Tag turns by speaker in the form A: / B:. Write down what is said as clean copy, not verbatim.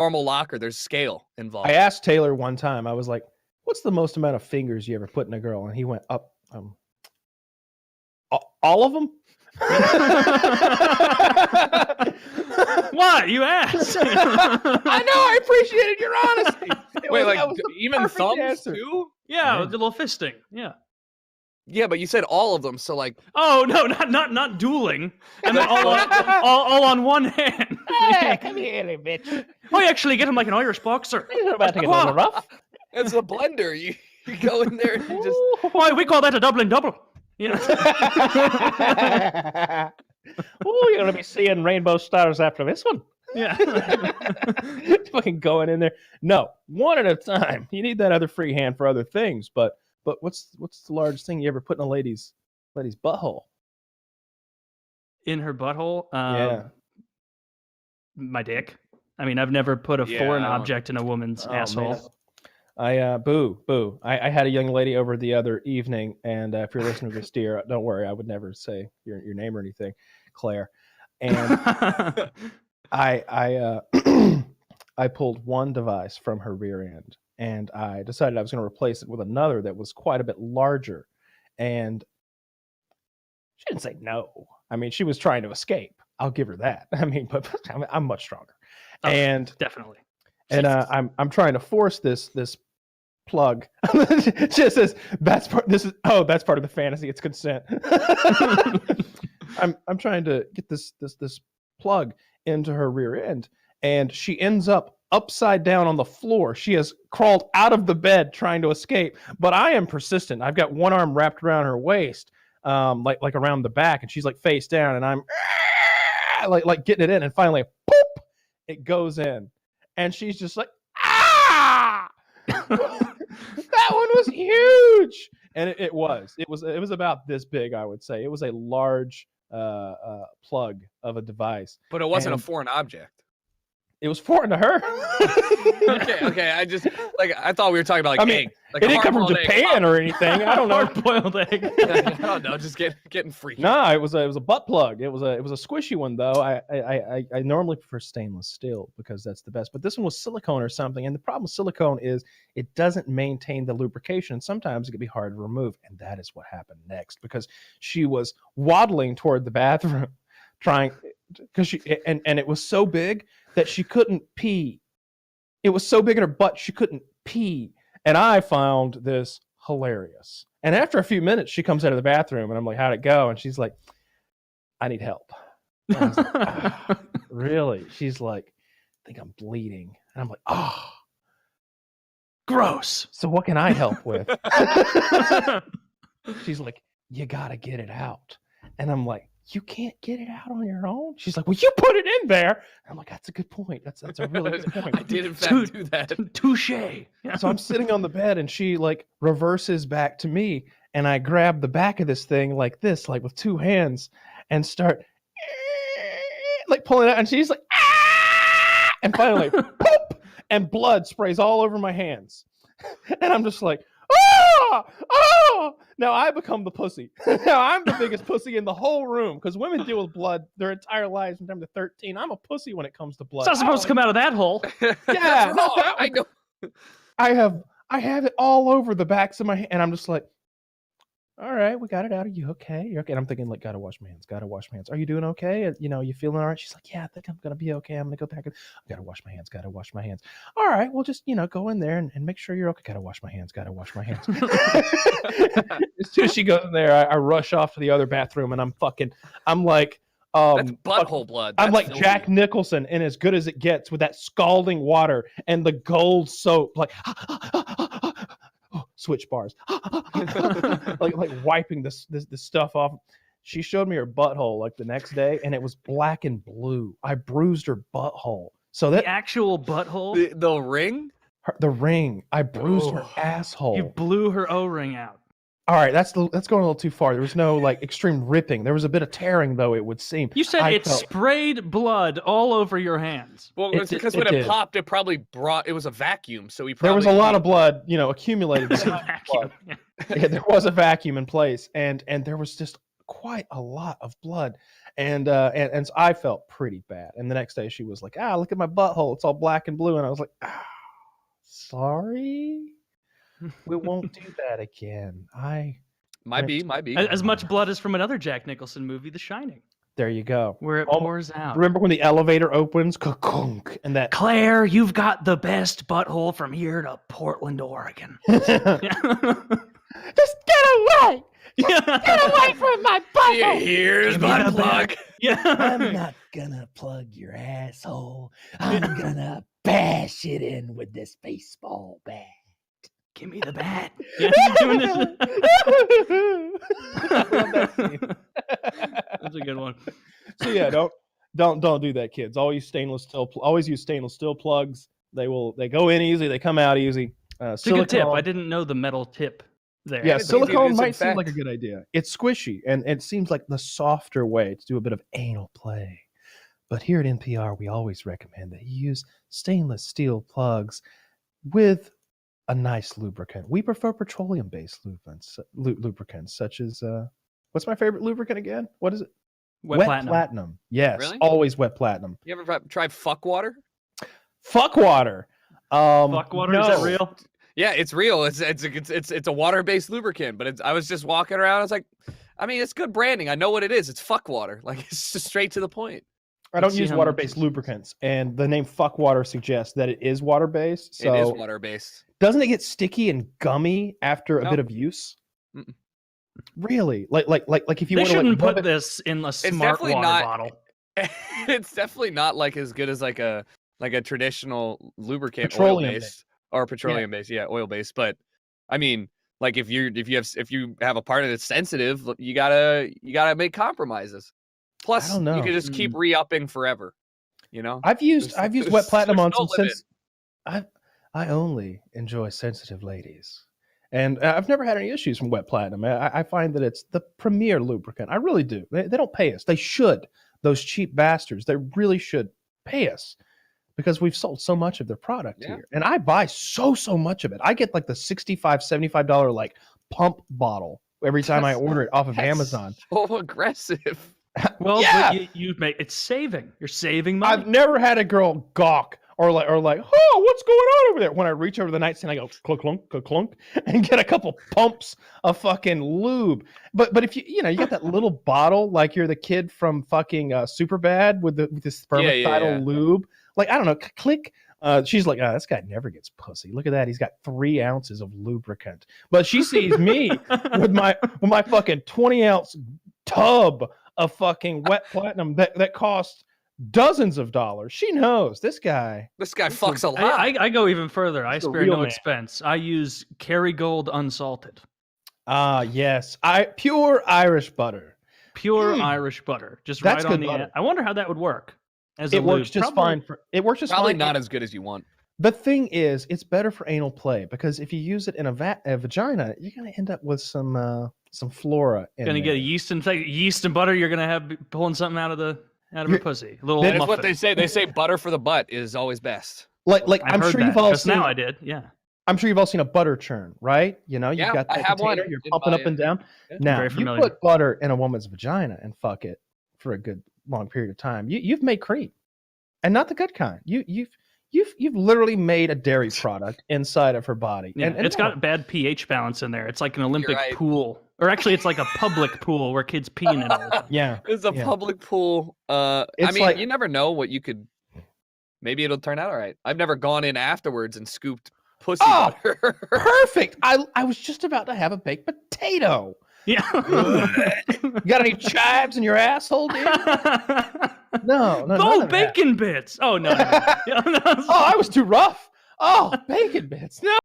A: normal locker. There's scale involved.
B: I asked Taylor one time, I was like, what's the most amount of fingers you ever put in a girl? And he went up, all of them?
C: What? You asked.
B: I know, I appreciated your honesty.
A: Wait, like even thumbs
B: answer.
A: too?
C: Yeah, a little fisting. Yeah.
A: Yeah, but you said all of them, so like.
C: Oh no, not dueling, and then all on one hand.
B: Hey, come here, bitch.
C: I actually get him like an Irish boxer.
B: You're about to get a little rough.
A: It's a blender. You go in there and you just.
C: Why we call that a doubling double? Yeah.
B: Oh, you're gonna be seeing rainbow stars after this one.
C: Yeah.
B: Fucking going in there. No, one at a time. You need that other free hand for other things, but what's the largest thing you ever put in a lady's butthole?
C: In her butthole?
B: Yeah.
C: My dick. I mean, I've never put a foreign object in a woman's asshole.
B: Man. I boo. I had a young lady over the other evening, and if you're listening to this, dear, don't worry, I would never say your name or anything, Claire. And I pulled one device from her rear end, and I decided I was going to replace it with another that was quite a bit larger. And she didn't say no. I mean, she was trying to escape. I'll give her that. I mean, but I'm much stronger.
C: Oh,
B: and
C: definitely.
B: And I'm trying to force this plug. Just says that's part of the fantasy. It's consent. I'm trying to get this plug into her rear end, and she ends up upside down on the floor. She has crawled out of the bed trying to escape, but I am persistent. I've got one arm wrapped around her waist, like around the back, and she's like face down, and I'm like getting it in, and finally, poop, it goes in, and she's just like, ah! That one was huge, and it was about this big. I would say it was a large plug of a device,
A: but it wasn't a foreign object.
B: It was foreign to her.
A: Okay. I thought we were talking about like egg. Like
B: it didn't come from Japan or anything. I don't know.
C: Hard-boiled egg.
A: I don't know. Just getting freaky.
B: No, it was a butt plug. It was a squishy one though. I normally prefer stainless steel because that's the best. But this one was silicone or something. And the problem with silicone is it doesn't maintain the lubrication. Sometimes it can be hard to remove. And that is what happened next, because she was waddling toward the bathroom, trying because she and it was so big that she couldn't pee. It was so big in her butt she couldn't pee. And I found this hilarious. And after a few minutes, she comes out of the bathroom, and I'm like, how'd it go? And she's like, I need help. And I was like, really? She's like, I think I'm bleeding. And I'm like, oh,
C: gross.
B: So what can I help with? She's like, you got to get it out. And I'm like, you can't get it out on your own? She's like, well, you put it in there. And I'm like, that's a good point. That's a really good point.
A: I did in fact do that.
C: Touche.
B: So I'm sitting on the bed, and she like reverses back to me, and I grab the back of this thing like this, like with two hands, and start like pulling it out. And she's like, ah! And finally, poop, and blood sprays all over my hands. And I'm just like, oh! Now I become the pussy. Now I'm the biggest pussy in the whole room, because women deal with blood their entire lives from time to 13. I'm a pussy when it comes to blood.
C: It's not supposed to come out of that hole.
B: Yeah,
A: not that I know.
B: I have it all over the backs of my hand, and I'm just like, all right, we got it out. Are you okay? You're okay. And I'm thinking, like, gotta wash my hands. Are you doing okay? You feeling all right? She's like, yeah, I think I'm gonna be okay. I'm gonna go back. I gotta wash my hands. All right, well, just go in there and make sure you're okay. Gotta wash my hands. As soon as she goes in there, I rush off to the other bathroom, and I'm like,
A: that's butthole blood.
B: I'm like filthy. Jack Nicholson in As Good as It Gets, with that scalding water and the gold soap, like switch bars, like wiping this stuff off. She showed me her butthole like the next day, and it was black and blue. I bruised her butthole. So that
C: the actual butthole,
A: the ring,
B: the ring. I bruised her asshole.
C: You blew her O-ring out.
B: All right, that's going a little too far. There was no like extreme ripping. There was a bit of tearing, though, it would seem.
C: You said sprayed blood all over your hands.
A: Well, it's because when it popped, it probably it was a vacuum. So
B: there was a lot of blood, accumulated.
C: Vacuum.
B: Yeah, there was a vacuum in place, and there was just quite a lot of blood. And so I felt pretty bad. And the next day she was like, look at my butthole. It's all black and blue. And I was like, sorry. We won't do that again.
A: Might be.
C: As much blood as from another Jack Nicholson movie, The Shining.
B: There you go.
C: Where it pours out.
B: Remember when the elevator opens? Ka-kunk, and that
C: Claire, you've got the best butthole from here to Portland, Oregon.
B: Just get away! Just get away from my butthole!
A: Here's my plug.
C: Yeah.
B: I'm not gonna plug your asshole. I'm gonna bash it in with this baseball bat.
C: Give me the bat. Yeah, you're doing this.
B: I love that scene.
C: That's a good one.
B: So yeah, don't do that, kids. Always use stainless steel plugs. They go in easy, they come out easy.
C: It's a good tip. I didn't know the metal tip there.
B: Yeah,
A: It's
B: silicone
A: easy to
B: might seem like a
A: disinfect.
B: good idea. It's squishy, and it seems like the softer way to do a bit of anal play. But here at NPR, we always recommend that you use stainless steel plugs with a nice lubricant. We prefer petroleum-based lubricants, such as what's my favorite lubricant again? What is it?
C: Wet platinum.
B: Yes,
A: Really?
B: always wet platinum.
A: You ever tried fuck water?
B: Fuck water.
C: Fuck water,
B: no.
C: is that real?
A: Yeah, it's real. It's a water-based lubricant, but I was just walking around. I was like, I mean, it's good branding. I know what it is. It's fuck water. Like, it's just straight to the point.
B: I don't
C: Let's see
B: use
C: how
B: water-based
C: much-
B: lubricants, and the name fuck water suggests that it is water-based. So
A: It is water-based.
B: doesn't it get sticky and gummy after a
A: No.
B: bit of use?
A: Mm-mm.
B: Really? Like if you
C: They
B: want to
C: shouldn't
B: rub
C: put
B: it-
C: this in a smart
A: definitely
C: water
A: not-
C: bottle.
A: It's definitely not like as good as like a traditional lubricant,
B: Petroleum-based.
A: oil-based or petroleum-based, oil-based. But I mean, like if you have a partner that's sensitive, you gotta make compromises. Plus,
B: don't know.
A: you can just keep re-upping forever. You know,
B: I've used wet platinum on
A: there's
B: some
A: no limit.
B: I only enjoy sensitive ladies, and I've never had any issues from wet platinum. I find that it's the premier lubricant. I really do. They don't pay us. They should. Those cheap bastards. They really should pay us because we've sold so much of their product
A: Yeah.
B: here, and I buy so much of it. I get like the $65-$75 like pump bottle every time I order it off of
A: That's
B: Amazon.
A: So aggressive.
C: Well,
B: Yeah.
C: but you make it's saving. You're saving money.
B: I've never had a girl gawk or like, oh, what's going on over there? When I reach over the nightstand, I go clunk, clunk, clunk, clunk, and get a couple pumps of fucking lube. But if you got that little bottle like you're the kid from fucking Superbad with the spermicidal lube. Like I don't know, click. She's like, this guy never gets pussy. Look at that, he's got 3 ounces of lubricant. But she sees me with my fucking 20-ounce tub of fucking wet platinum that costs dozens of dollars. She knows this guy.
A: This guy fucks a lot.
C: I go even further. I
B: He's a
C: spare
B: real
C: no
B: man.
C: expense. I use Kerrygold unsalted,
B: Yes, pure Irish butter.
C: pure Irish butter. Just
B: That's
C: right on
B: good
C: the
B: butter.
C: end. I wonder how that would work. As a
B: It works
C: lube.
B: just
C: Probably-
B: fine. It works just
A: Probably
B: fine.
A: not as good as you want.
B: The thing is, it's better for anal play because if you use it in a vagina, you're gonna end up with some flora.
C: Gonna get a yeast and butter. You're gonna have pulling something out of a pussy. A little
A: That is
C: muffin.
A: what they say. They say butter for the butt is always best.
B: like
C: I've
B: I'm
C: heard
B: sure
C: that.
B: you've all
C: Just
B: seen.
C: now I did. Yeah.
B: I'm sure you've all seen a butter churn, right? You've
A: Yeah,
B: got
A: I
B: that
A: have one
B: container, you're
A: in
B: pumping
A: my-
B: up and down.
A: Yeah.
B: Now,
C: Very
B: you
C: familiar.
B: put butter in a woman's vagina and fuck it for a good long period of time. You've made cream, and not the good kind. You've literally made a dairy product inside of her body.
C: Yeah,
B: and
C: it's got bad pH balance in there. It's like an Olympic
A: right.
C: pool, or actually, it's like a public pool where kids pee in it all the time.
B: yeah.
A: It's a
B: Yeah.
A: public pool. I
B: It's
A: mean,
B: like-
A: you never know what you could. Maybe it'll turn out all right. I've never gone in afterwards and scooped pussy
B: Oh!
A: butter.
B: Perfect. I was just about to have a baked potato.
C: Yeah.
B: You got any chives in your asshole, dude? No, none
C: Oh,
B: of that.
C: bacon bits. Oh no.
B: Oh, I was too rough. Oh, bacon bits. No.